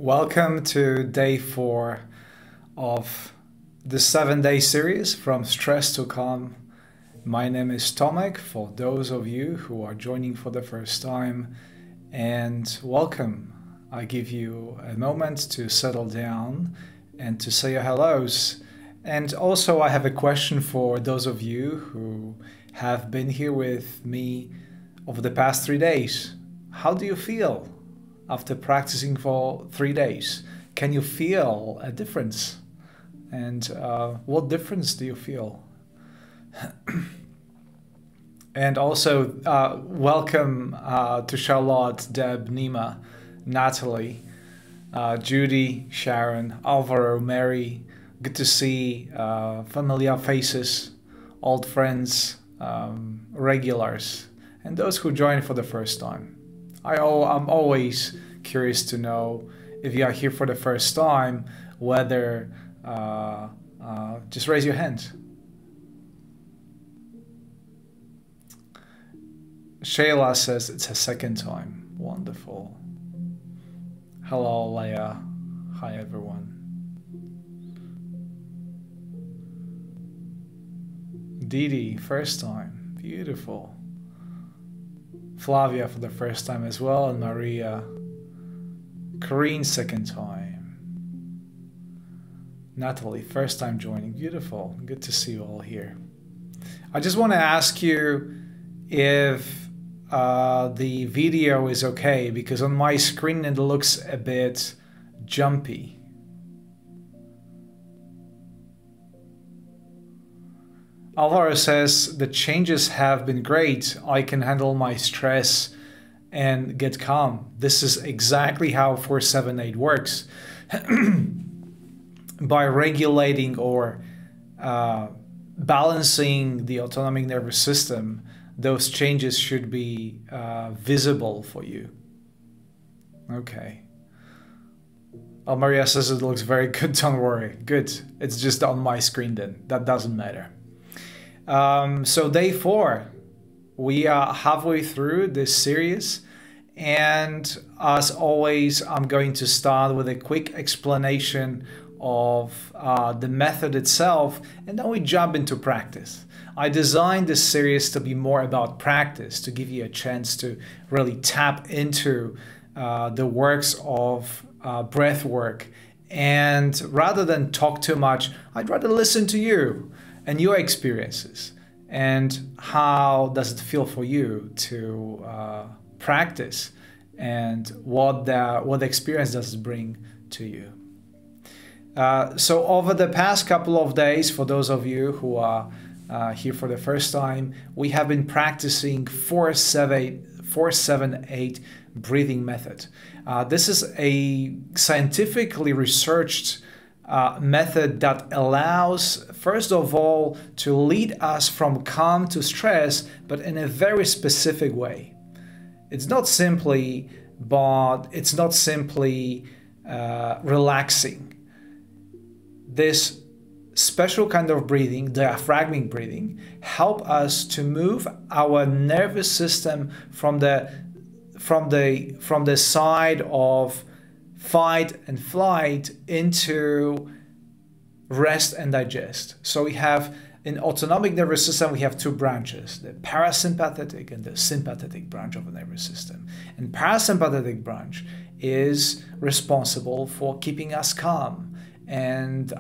Welcome to day 4 of the 7-day series From Stress to Calm. My name is Tomek, for those of you who are joining for the first time, and welcome. I give you a moment to settle down and to say your hellos. And also I have a question for those of you who have been here with me over the past 3 days. How do you feel after practicing for 3 days? Can you feel a difference? And what difference do you feel? And also welcome to Charlotte, Deb, Nima, Natalie, Judy, Sharon, Alvaro, Mary. Good to see familiar faces, old friends, regulars, and those who joined for the first time. I'm always curious to know if you are here for the first time, whether just raise your hand. Shayla says it's her second time. Wonderful. Hello, Leia. Hi, everyone. Didi, first time. Beautiful. Flavia for the first time as well, and Maria. Corrine, second time. Natalie, first time joining. Beautiful. Good to see you all here. I just want to ask you if the video is okay, because on my screen it looks a bit jumpy. Alvaro says, the changes have been great. I can handle my stress and get calm. This is exactly how 478 works. By regulating or balancing the autonomic nervous system, those changes should be visible for you. Okay. Oh, Maria says it looks very good. Don't worry. Good. It's just on my screen then. That doesn't matter. So day 4, we are halfway through this series, and as always I'm going to start with a quick explanation of the method itself, and then we jump into practice. I designed this series to be more about practice, to give you a chance to really tap into the works of breath work, and rather than talk too much, I'd rather listen to you and your experiences, and how does it feel for you to practice, and what the experience does it bring to you. So over the past couple of days, for those of you who are here for the first time, we have been practicing 478 breathing method. This is a scientifically researched method that allows, first of all, to lead us from calm to stress, but in a very specific way. It's not simply relaxing. This special kind of breathing, diaphragmic breathing, help us to move our nervous system from the side of fight and flight into rest and digest. So we have, in autonomic nervous system, we have 2 branches, the parasympathetic and the sympathetic branch of the nervous system. And parasympathetic branch is responsible for keeping us calm, and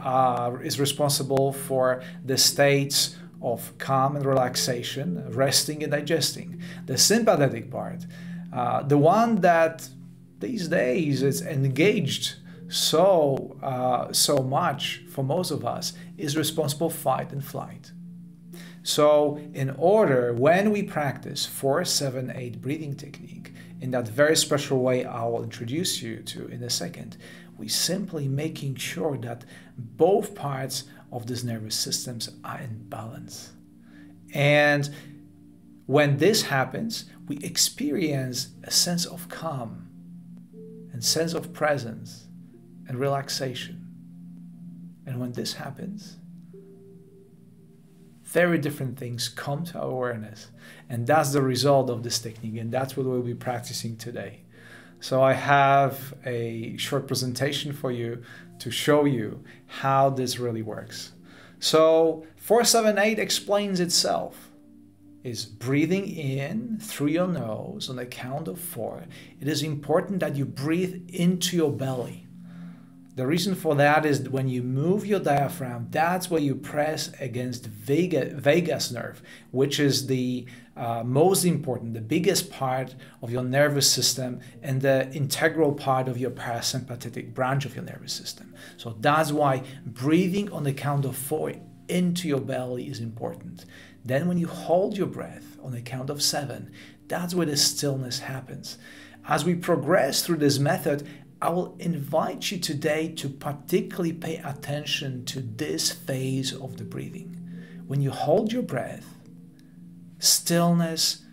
is responsible for the states of calm and relaxation, resting and digesting. The sympathetic part, the one that these days it's engaged so much for most of us, is responsible for fight and flight. So in order, when we practice 478 breathing technique in that very special way I will introduce you to in a second, we simply making sure that both parts of this nervous systems are in balance. And when this happens, we experience a sense of calm and sense of presence and relaxation. And when this happens, very different things come to our awareness. And that's the result of this technique, and that's what we'll be practicing today. So I have a short presentation for you to show you how this really works. So 478 explains itself. Is breathing in through your nose on the count of 4. It is important that you breathe into your belly. The reason for that is when you move your diaphragm, that's where you press against the vagus nerve, which is the most important, the biggest part of your nervous system and the integral part of your parasympathetic branch of your nervous system. So that's why breathing on the count of 4 into your belly is important. Then when you hold your breath on the count of 7, that's where the stillness happens. As we progress through this method, I will invite you today to particularly pay attention to this phase of the breathing. When you hold your breath, stillness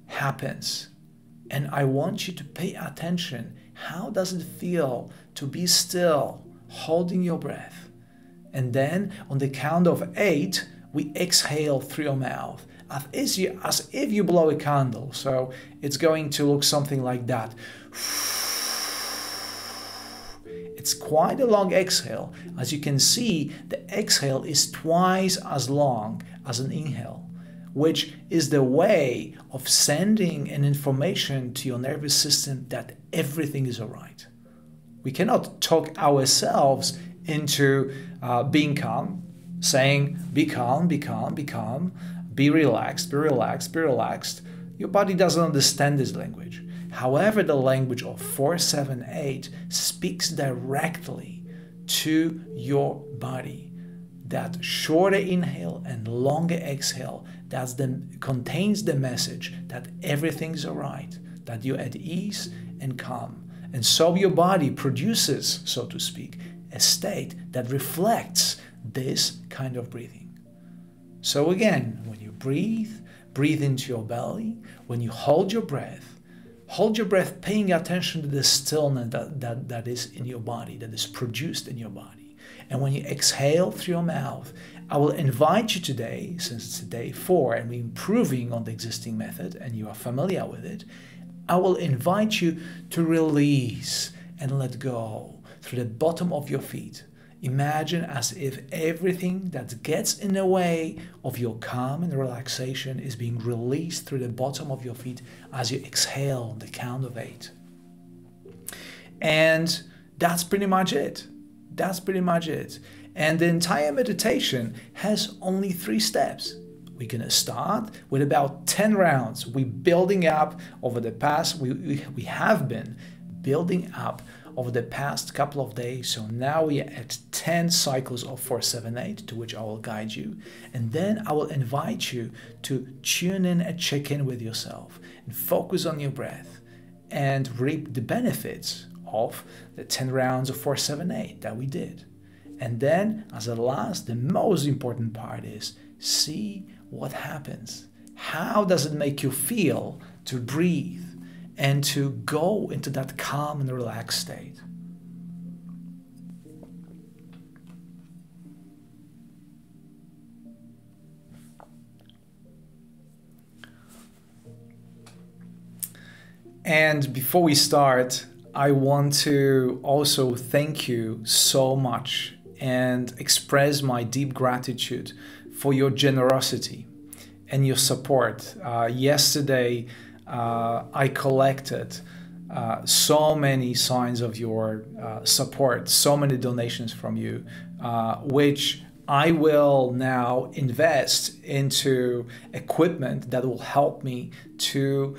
happens. And I want you to pay attention. How does it feel to be still, holding your breath? And then on the count of 8, we exhale through your mouth as if you blow a candle. So it's going to look something like that. It's quite a long exhale. As you can see, the exhale is twice as long as an inhale, which is the way of sending an information to your nervous system that everything is all right. We cannot talk ourselves into being calm, saying, be calm, be calm, be calm, be relaxed, be relaxed, be relaxed. Your body doesn't understand this language. However, the language of 478 speaks directly to your body. That shorter inhale and longer exhale contains the message that everything's all right, that you're at ease and calm. And so your body produces, so to speak, a state that reflects this kind of breathing. So again, when you breathe into your belly. When you hold your breath paying attention to the stillness that is in your body, that is produced in your body. And when you exhale through your mouth, I will invite you today, since it's day 4 and we're improving on the existing method and you are familiar with it, I will invite you to release and let go through the bottom of your feet. Imagine as if everything that gets in the way of your calm and relaxation is being released through the bottom of your feet as you exhale on the count of 8. And that's pretty much it. That's pretty much it. And the entire meditation has only 3 steps. We're going to start with about 10 rounds. We're building up over the past, we have been building up over the past couple of days. So now we are at 10 cycles of 478, to which I will guide you. And then I will invite you to tune in and check in with yourself and focus on your breath and reap the benefits of the 10 rounds of 478 that we did. And then as a last, the most important part is see what happens. How does it make you feel to breathe and to go into that calm and relaxed state? And before we start, I want to also thank you so much and express my deep gratitude for your generosity and your support. Yesterday, I collected so many signs of your support, so many donations from you, which I will now invest into equipment that will help me to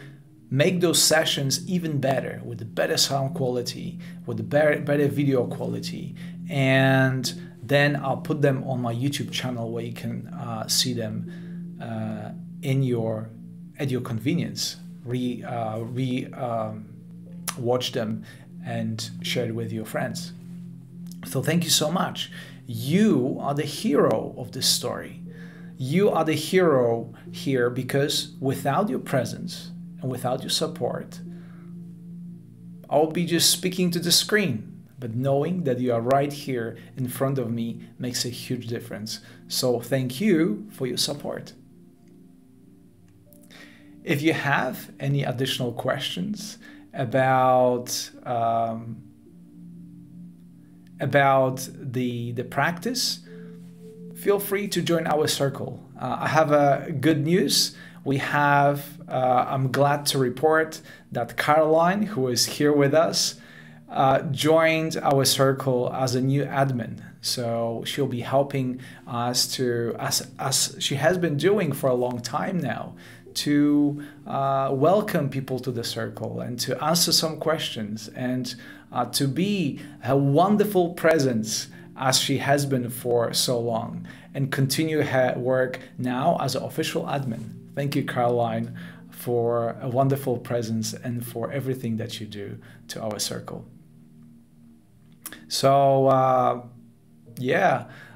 make those sessions even better, with the better sound quality, with the better video quality, and then I'll put them on my YouTube channel where you can see them at your convenience. Watch them and share it with your friends. So thank you so much. You are the hero of this story. You are the hero here because without your presence and without your support, I'll be just speaking to the screen. But knowing that you are right here in front of me makes a huge difference. So thank you for your support. If you have any additional questions about the practice, feel free to join our circle. I have a good news. We have, I'm glad to report that Caroline, who is here with us, joined our circle as a new admin. So she'll be helping us to, as she has been doing for a long time now, to welcome people to the circle and to answer some questions and to be a wonderful presence as she has been for so long, and continue her work now as an official admin. Thank you, Caroline, for a wonderful presence and for everything that you do to our circle. So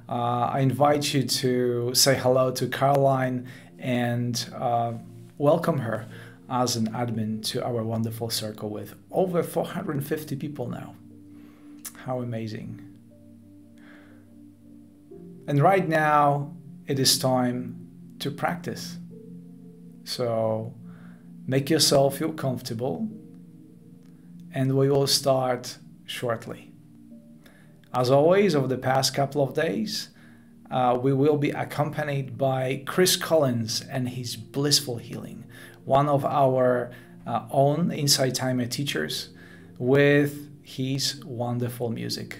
I invite you to say hello to Caroline and welcome her as an admin to our wonderful circle with over 450 people now. How amazing. And right now, it is time to practice. So make yourself feel comfortable, and we will start shortly. As always, over the past couple of days, we will be accompanied by Chris Collins and his Blissful Healing, one of our own Insight Timer teachers, with his wonderful music.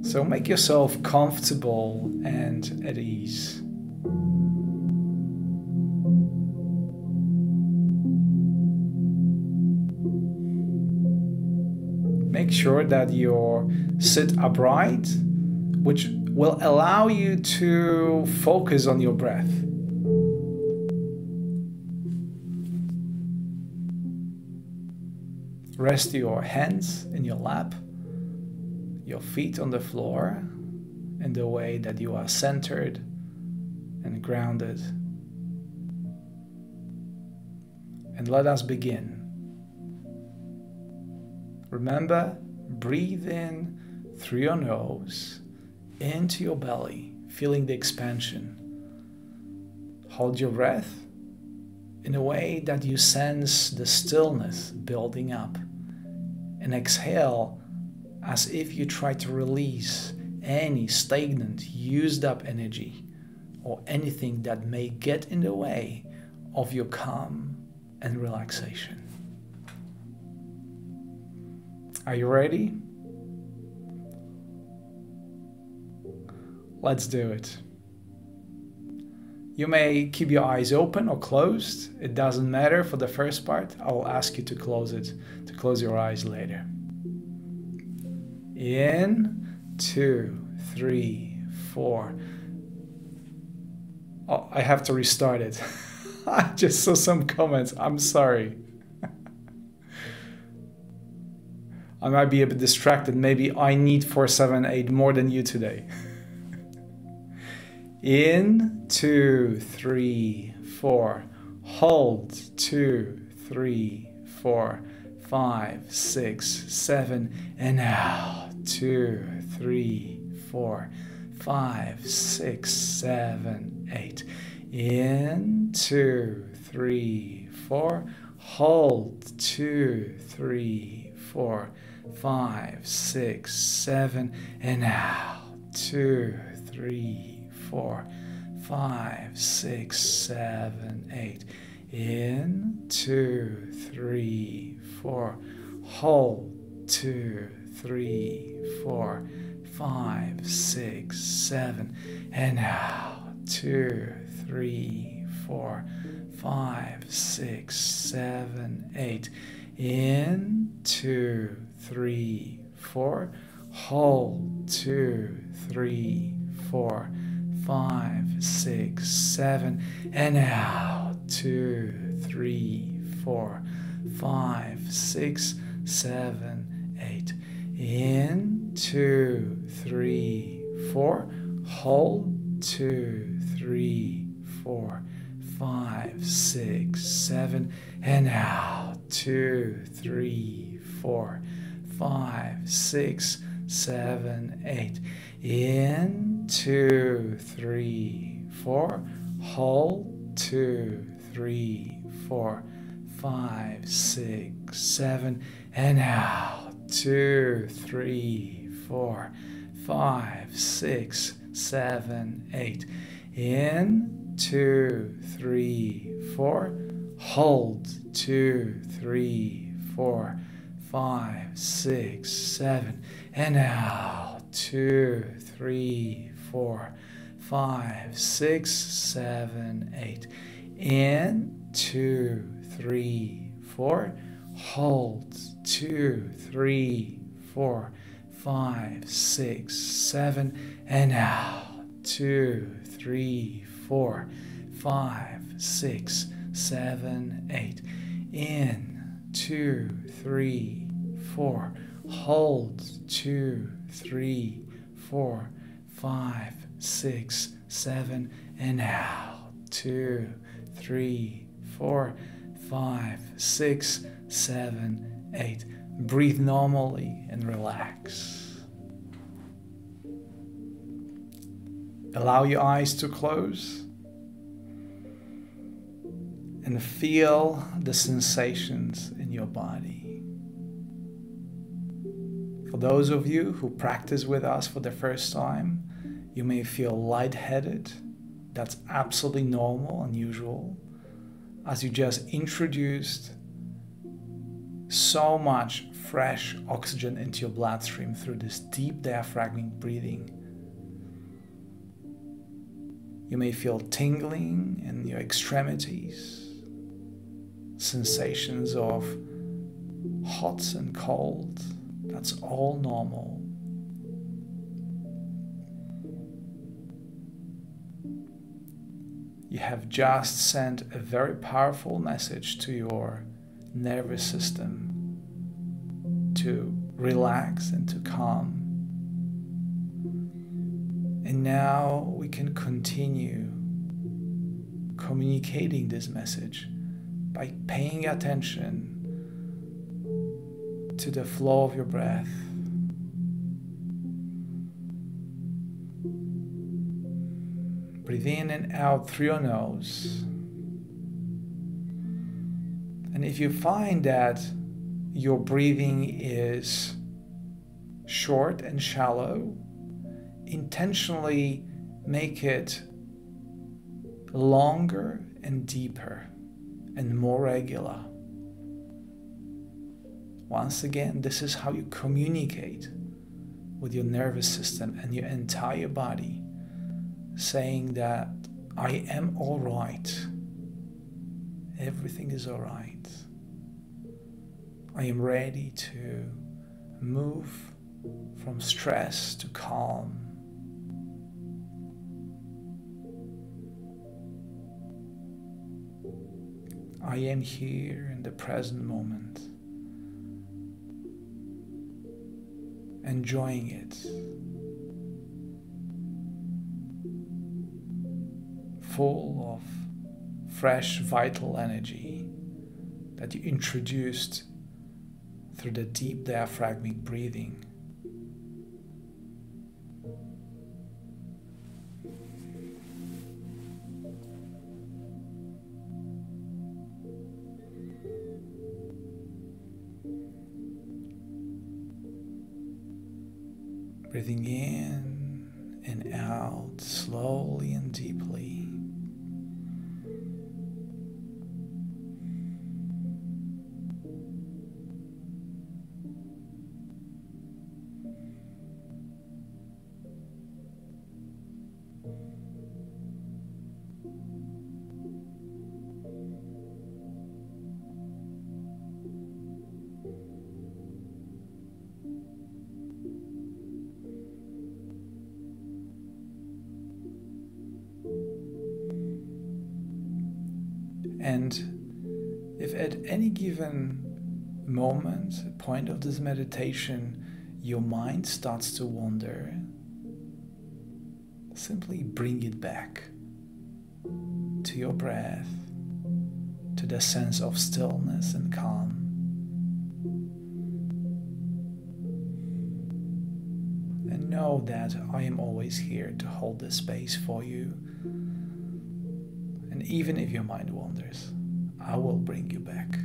So make yourself comfortable and at ease. Make sure that you sit upright, which will allow you to focus on your breath. Rest your hands in your lap, your feet on the floor in the way that you are centered and grounded. And let us begin. Remember, breathe in through your nose, into your belly, feeling the expansion. Hold your breath in a way that you sense the stillness building up. And exhale as if you try to release any stagnant, used up energy or anything that may get in the way of your calm and relaxation. Are you ready? Let's do it. You may keep your eyes open or closed. It doesn't matter for the first part. I will ask you to close your eyes later. In, 2, 3, 4. Oh, I have to restart it. I just saw some comments. I'm sorry. I might be a bit distracted. Maybe I need 4, 7, 8 more than you today. In, 2, 3, 4. Hold, 2, 3, 4, 5, 6, 7, and out. 2, 3, 4, 5, 6, 7, 8. In, 2, 3, 4. Hold, 2, 3, 4, 5, 6, 7, and out. 2, 3, 4, 5, 6, 7, 8. In, 2, 3, 4. Hold, 2, 3, 4, 5, 6, 7, and out. 2, 3, 4, 5, 6, 7, 8. In, 2, 3, 4. Hold, 2, 3, 4, 5, 6, 7, and out. 2, 3, 4, 5, 6, 7, 8. In, 2, 3, 4. Hold, 2, 3, 4, 5, 6, 7, and out. 2, 3, 4, 5, 6, 7, 8. In, 2, 3, 4. Hold, 2, 3, 4, 5, 6, 7. And out, 2, 3, 4, 5, 6, 7, 8. In, 2, 3, 4. Hold, 2, 3, 4, 5, 6, 7. And out, 2, 3, 4, 5, 6, 7, 8. In, 2, 3, 4. Hold, 2, 3, 4, 5, 6, 7. And out, 2, 3, 4, 5, 6, 7, 8. In, 2, 3, 4. Hold, 2, 3, 4, 5, 6, 7. And out, 2, 3, 4, 5, 6, 7, 8. Breathe normally and relax. Allow your eyes to close and feel the sensations in your body. For those of you who practice with us for the first time, you may feel lightheaded. That's absolutely normal and usual, as you just introduced so much fresh oxygen into your bloodstream through this deep diaphragmatic breathing. You may feel tingling in your extremities, sensations of hot and cold. That's all normal. You have just sent a very powerful message to your nervous system to relax and to calm. And now we can continue communicating this message by paying attention to the flow of your breath. Breathe in and out through your nose. And if you find that your breathing is short and shallow, intentionally make it longer and deeper and more regular. Once again, this is how you communicate with your nervous system and your entire body, saying that I am all right. Everything is all right. I am ready to move from stress to calm. I am here in the present moment, enjoying it, full of fresh, vital energy that you introduced through the deep diaphragmatic breathing. Breathing in and out slowly and deeply. And if at any given moment, point of this meditation, your mind starts to wander, simply bring it back to your breath, to the sense of stillness and calm. know that I am always here to hold this space for you. And even if your mind wanders, I will bring you back.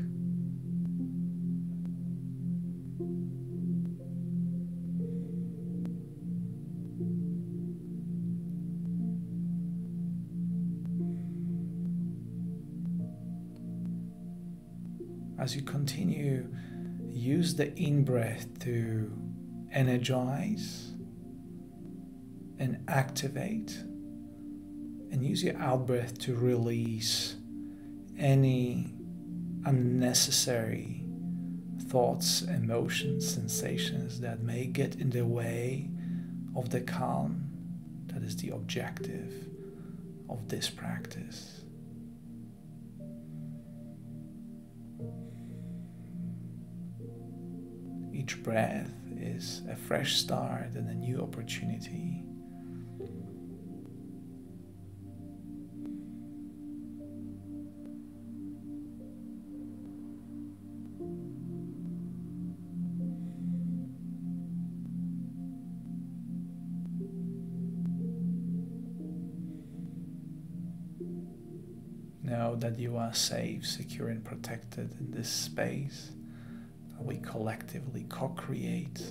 As you continue, use the in-breath to energize and activate, and use your out-breath to release any unnecessary thoughts, emotions, sensations that may get in the way of the calm that is the objective of this practice. Each breath is a fresh start and a new opportunity. Know that you are safe, secure, and protected in this space that we collectively co-create,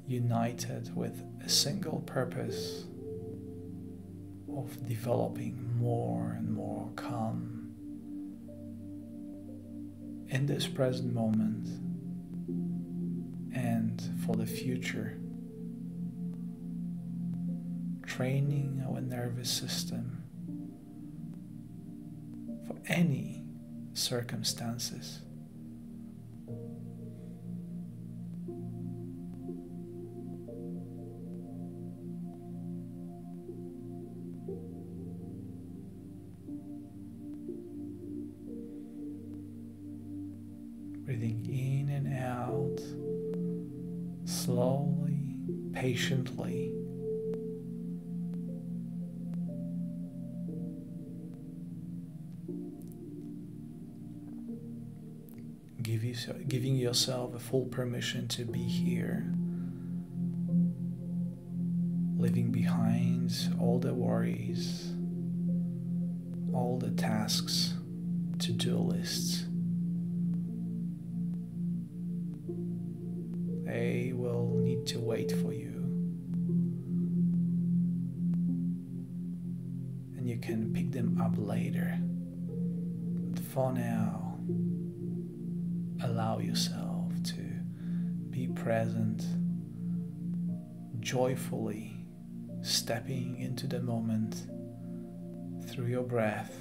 united with a single purpose of developing more and more calm in this present moment and for the future. Training our nervous system for any circumstances. Breathing in and out, slowly, patiently. Giving yourself a full permission to be here, leaving behind all the worries, all the tasks, to-do lists. They will need to wait for you, and you can pick them up later. But for now, allow yourself to be present, joyfully stepping into the moment through your breath.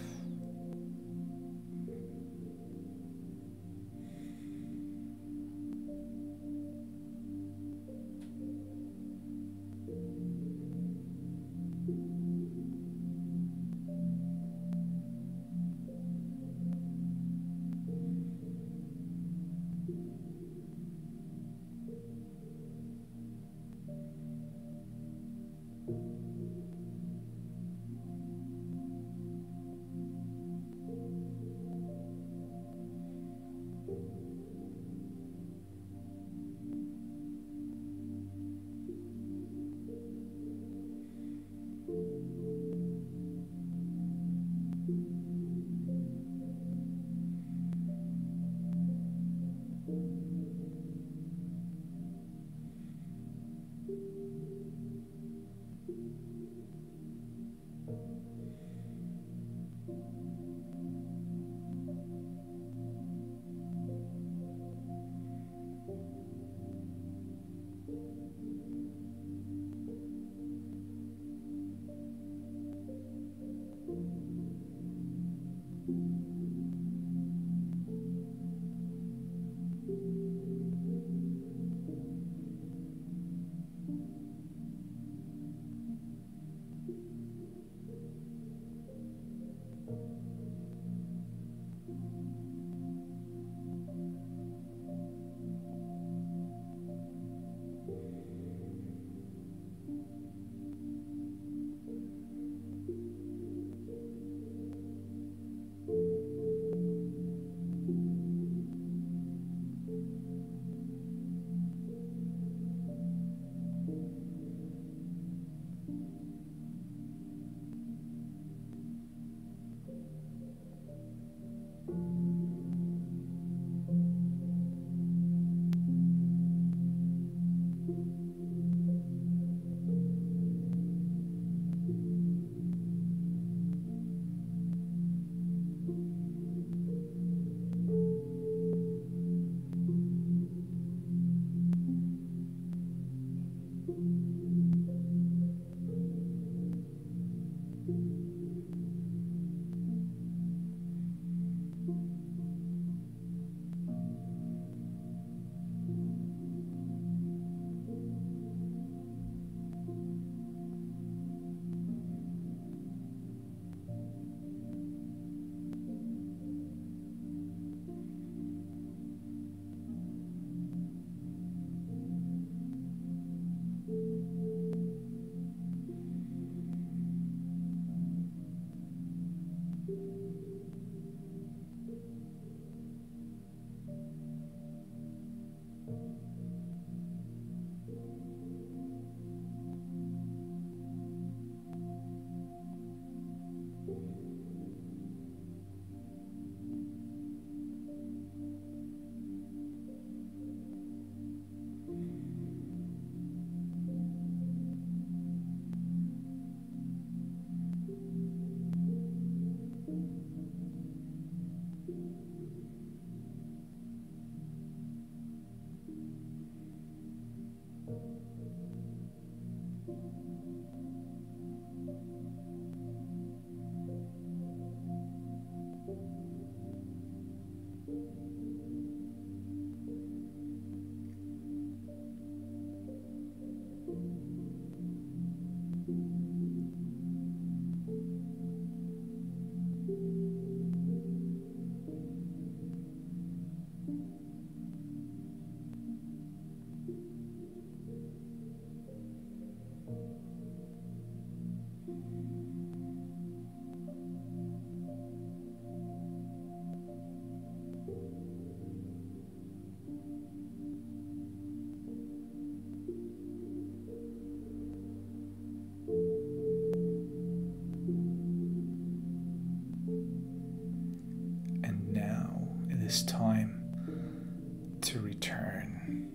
It's time to return.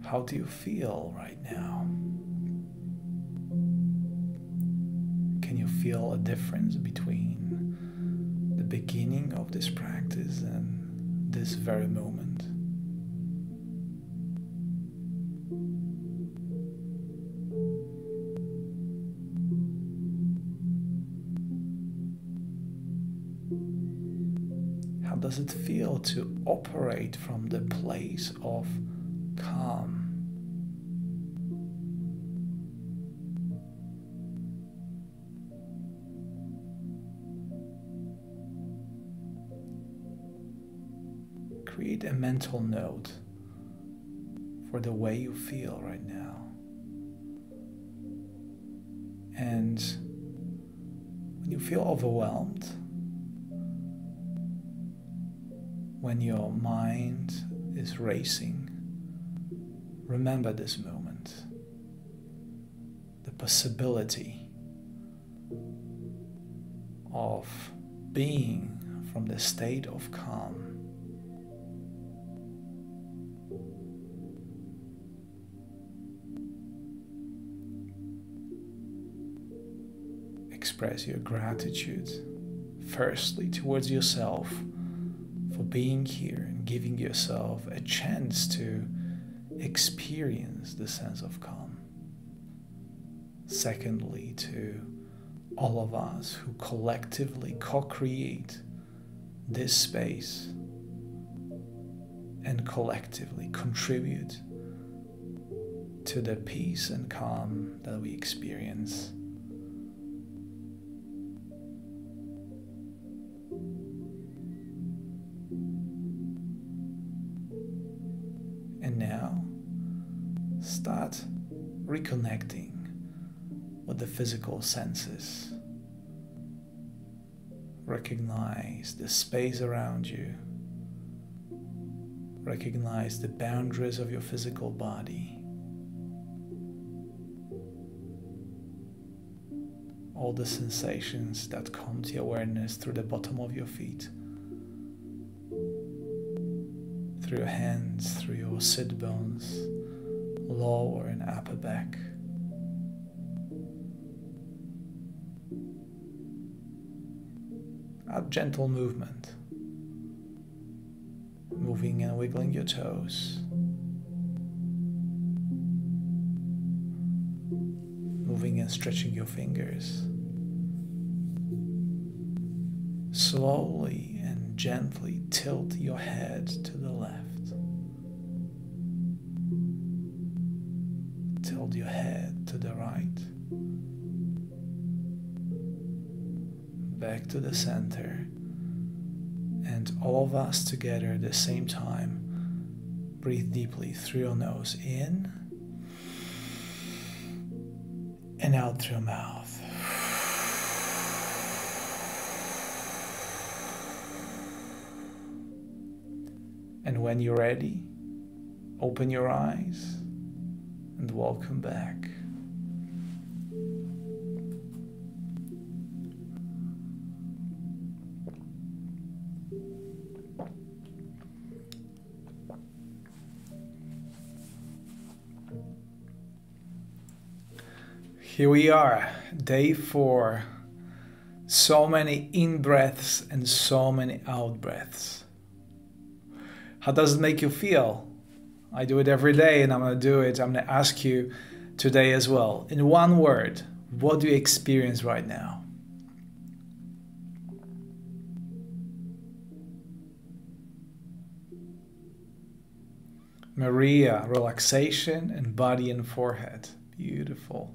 How do you feel right now? Can you feel a difference between the beginning of this practice and this very moment? How does it feel to operate from the place of calm? Create a mental note for the way you feel right now. And when you feel overwhelmed, when your mind is racing, remember this moment, the possibility of being from the state of calm. Express your gratitude, firstly towards yourself, for being here and giving yourself a chance to experience the sense of calm. Secondly, to all of us who collectively co-create this space and collectively contribute to the peace and calm that we experience. And now, start reconnecting with the physical senses. Recognize the space around you. Recognize the boundaries of your physical body. All the sensations that come to your awareness through the bottom of your feet, through your hands, through your sit bones, lower and upper back. A gentle movement, moving and wiggling your toes, moving and stretching your fingers. Slowly and gently tilt your head to the left. Tilt your head to the right. Back to the center. And all of us together at the same time. Breathe deeply through your nose in and out through your mouth. And when you're ready, open your eyes and welcome back. Here we are, day 4. So many in-breaths and so many out-breaths. How does it make you feel? I do it every day and I'm going to do it. I'm going to ask you today as well. In one word, what do you experience right now? Maria, relaxation and body and forehead. Beautiful.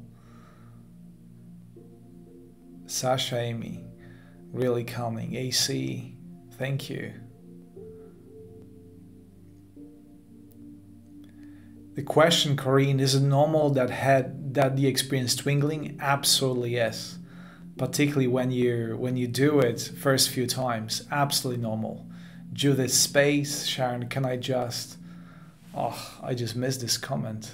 Sasha, Amy, really calming. AC, thank you. The question, Corinne, is it normal that you experience twinkling? Absolutely yes. Particularly when you do it first few times. Absolutely normal. Judith, space. Sharon, can I just... Oh, I just missed this comment.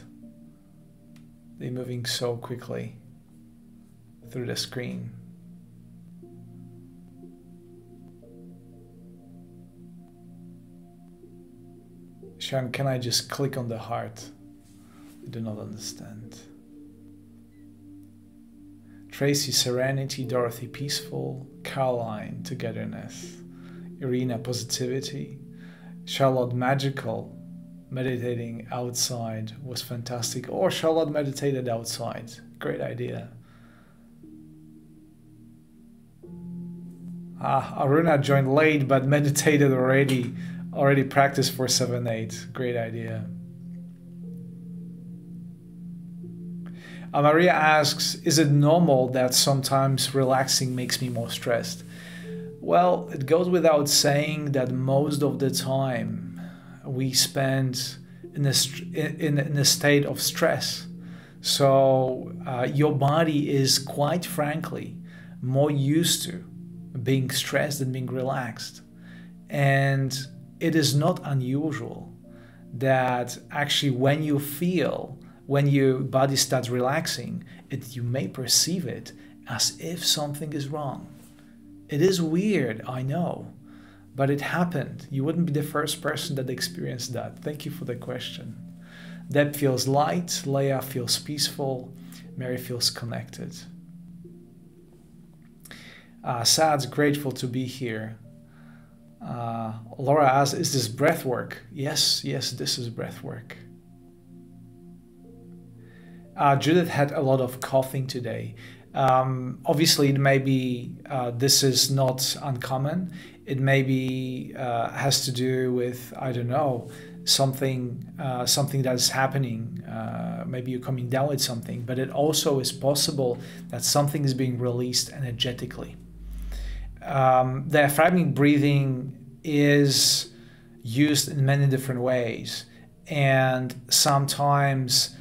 They're moving so quickly through the screen. Sharon, can I just click on the heart? I do not understand. Tracy, serenity. Dorothy, peaceful. Caroline, togetherness. Irina, positivity. Charlotte, magical. Meditating outside was fantastic. Or Charlotte meditated outside. Great idea. Aruna joined late but meditated already. Already practiced for 7-8. Great idea. Maria asks, is it normal that sometimes relaxing makes me more stressed? Well, it goes without saying that most of the time we spend in a state of stress. So your body is, quite frankly, more used to being stressed than being relaxed. And it is not unusual that actually when your body starts relaxing, you may perceive it as if something is wrong. It is weird, I know, but it happened. You wouldn't be the first person that experienced that. Thank you for the question. Deb feels light, Leah feels peaceful, Mary feels connected. Sad's grateful to be here. Laura asks, is this breath work? Yes, this is breath work. Judith had a lot of coughing today. Obviously, it may be, this is not uncommon. It may be, has to do with, I don't know, something that is happening. Maybe you're coming down with something, but it also is possible that something is being released energetically. Diaphragmatic breathing is used in many different ways, and sometimes,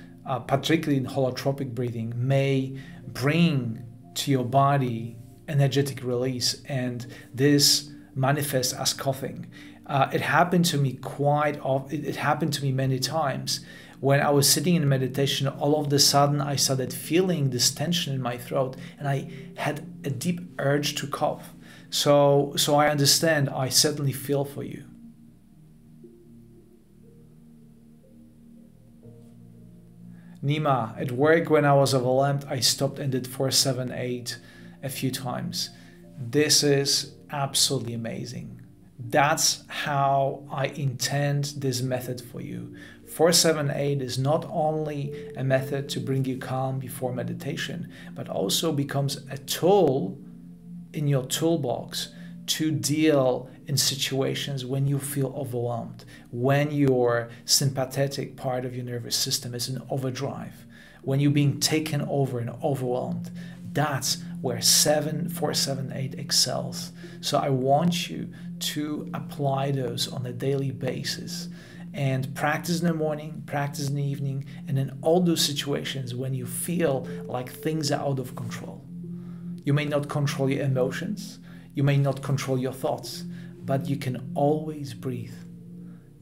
particularly in holotropic breathing, may bring to your body energetic release, and this manifests as coughing. It happened to me it happened to me many times. When I was sitting in meditation, all of a sudden I started feeling this tension in my throat, and I had a deep urge to cough. So I understand. I certainly feel for you. Nima, at work when I was overwhelmed, I stopped and did 4-7-8 a few times. This is absolutely amazing. That's how I intend this method for you. 4-7-8 is not only a method to bring you calm before meditation, but also becomes a tool in your toolbox to deal in situations when you feel overwhelmed, when your sympathetic part of your nervous system is in overdrive, when you're being taken over and overwhelmed. That's where 4-7-8 excels. So I want you to apply those on a daily basis and practice in the morning, practice in the evening, and in all those situations when you feel like things are out of control. You may not control your emotions, you may not control your thoughts, but you can always breathe.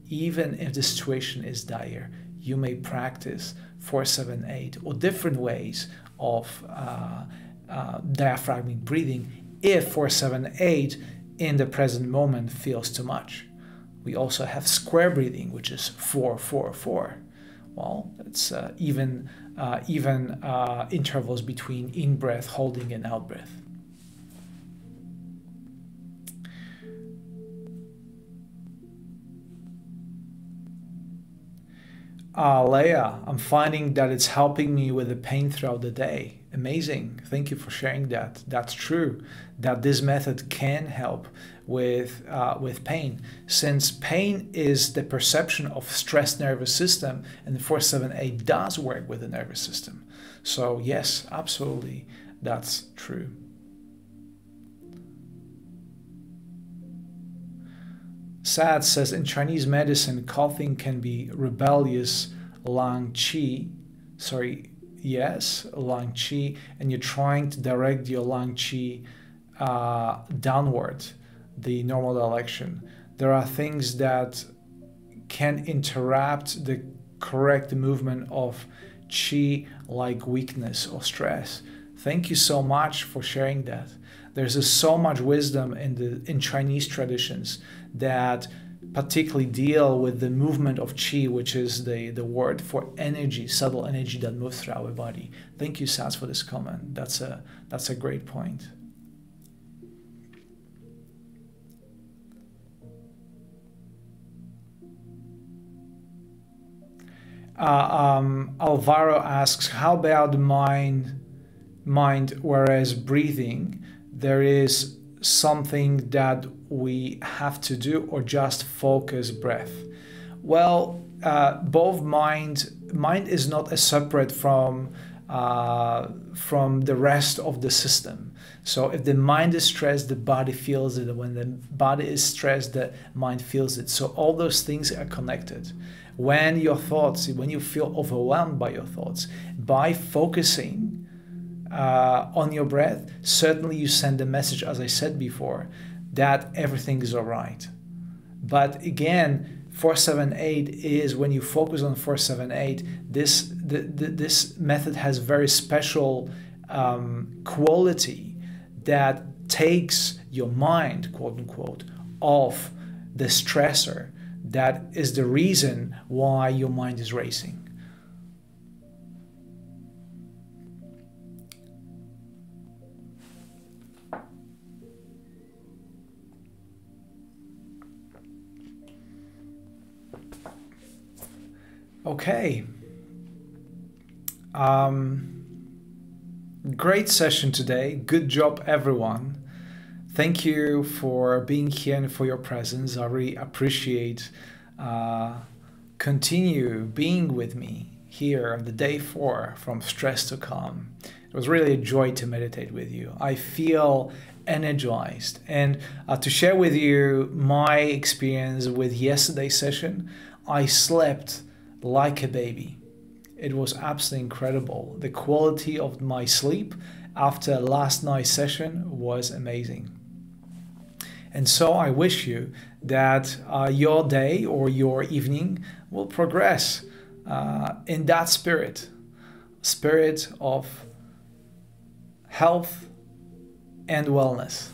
Even if the situation is dire, you may practice 4-7-8 or different ways of diaphragmatic breathing if 4-7-8 in the present moment feels too much. We also have square breathing, which is 4-4-4. Well, it's even intervals between in-breath, holding, and out-breath. Leah, I'm finding that it's helping me with the pain throughout the day. Amazing. Thank you for sharing that. That's true, that this method can help with pain. Since pain is the perception of stressed nervous system, and the 4-7-8 does work with the nervous system. So yes, absolutely, that's true. Sad says, in Chinese medicine, coughing can be rebellious Lang Qi. Lang Qi, and you're trying to direct your Lang Qi downward, the normal direction. There are things that can interrupt the correct movement of Qi, like weakness or stress. Thank you so much for sharing that. There's so much wisdom in Chinese traditions that particularly deal with the movement of Qi, which is the word for energy, subtle energy that moves through our body. Thank you, Sas, for this comment. That's a great point. Alvaro asks, how about mind, whereas breathing, there is something that we have to do, or just focus breath? Well, both mind is not as separate from the rest of the system. So if the mind is stressed, the body feels it. When the body is stressed, the mind feels it. So all those things are connected. When your thoughts, when you feel overwhelmed by your thoughts, by focusing on your breath, certainly you send a message, as I said before, that everything is all right. But again, 4-7-8 is when you focus on 4-7-8, this method has very special quality that takes your mind, quote unquote, off the stressor that is the reason why your mind is racing. Okay. Great session today. Good job, everyone. Thank you for being here and for your presence. I really appreciate continue being with me here on the day 4 from stress to calm. It was really a joy to meditate with you. I feel energized, and to share with you my experience with yesterday's session, I slept like a baby. It was absolutely incredible. The quality of my sleep after last night's session was amazing. And so I wish you that your day or your evening will progress in that spirit of health and wellness,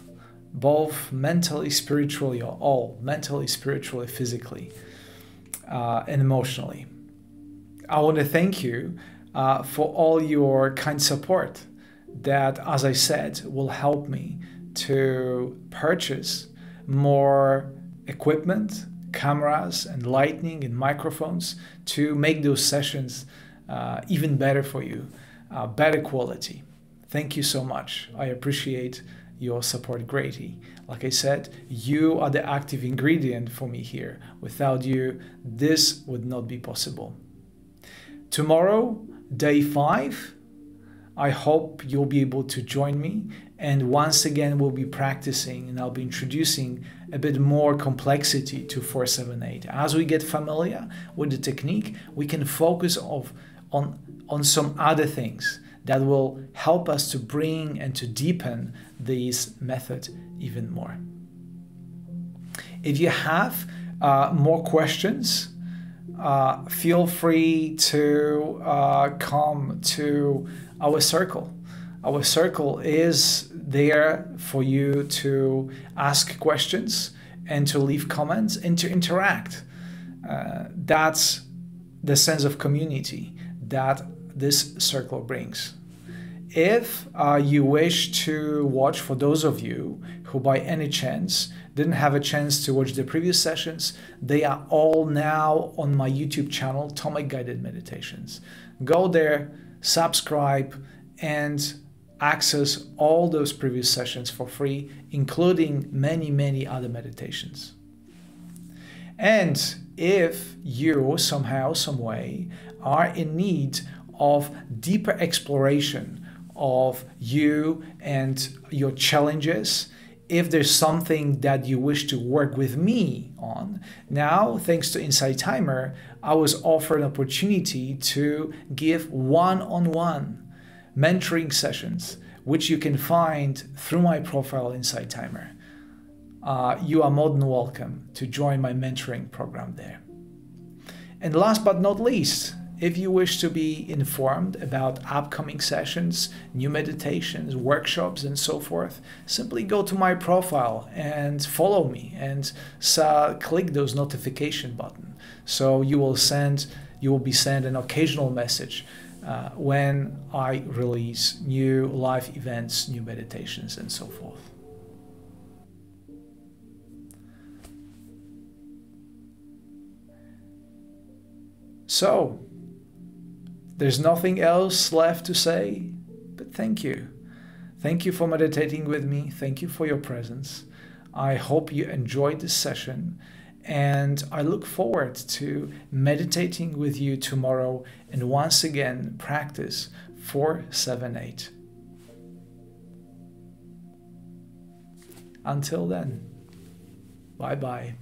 both mentally, spiritually, or all mentally, spiritually, physically, and emotionally. I want to thank you for all your kind support that, as I said, will help me to purchase more equipment, cameras and lighting and microphones to make those sessions even better for you, better quality. Thank you so much. I appreciate your support greatly. Like I said, you are the active ingredient for me here. Without you, this would not be possible. Tomorrow, day 5, I hope you'll be able to join me And once again, we'll be practicing, and I'll be introducing a bit more complexity to 478. As we get familiar with the technique, we can focus on some other things that will help us to bring and to deepen this method even more. If you have more questions, feel free to come to our circle. Our circle is there for you to ask questions and to leave comments and to interact. That's the sense of community that this circle brings. If you wish to watch, for those of you who by any chance didn't have a chance to watch the previous sessions, they are all now on my YouTube channel, Tomek Guided Meditations. Go there, subscribe, and access all those previous sessions for free, including many, many other meditations. And if you somehow, some way are in need of deeper exploration of you and your challenges, if there's something that you wish to work with me on, now, thanks to Insight Timer, I was offered an opportunity to give one-on-one mentoring sessions, which you can find through my profile Insight Timer. You are more than welcome to join my mentoring program there. And last but not least, if you wish to be informed about upcoming sessions, new meditations, workshops, and so forth, simply go to my profile and follow me and click those notification button. So you will be sent an occasional message when I release new live events, new meditations, and so forth. So, there's nothing else left to say, but thank you. Thank you for meditating with me. Thank you for your presence. I hope you enjoyed this session, and I look forward to meditating with you tomorrow and once again practice 478. Until then, bye-bye.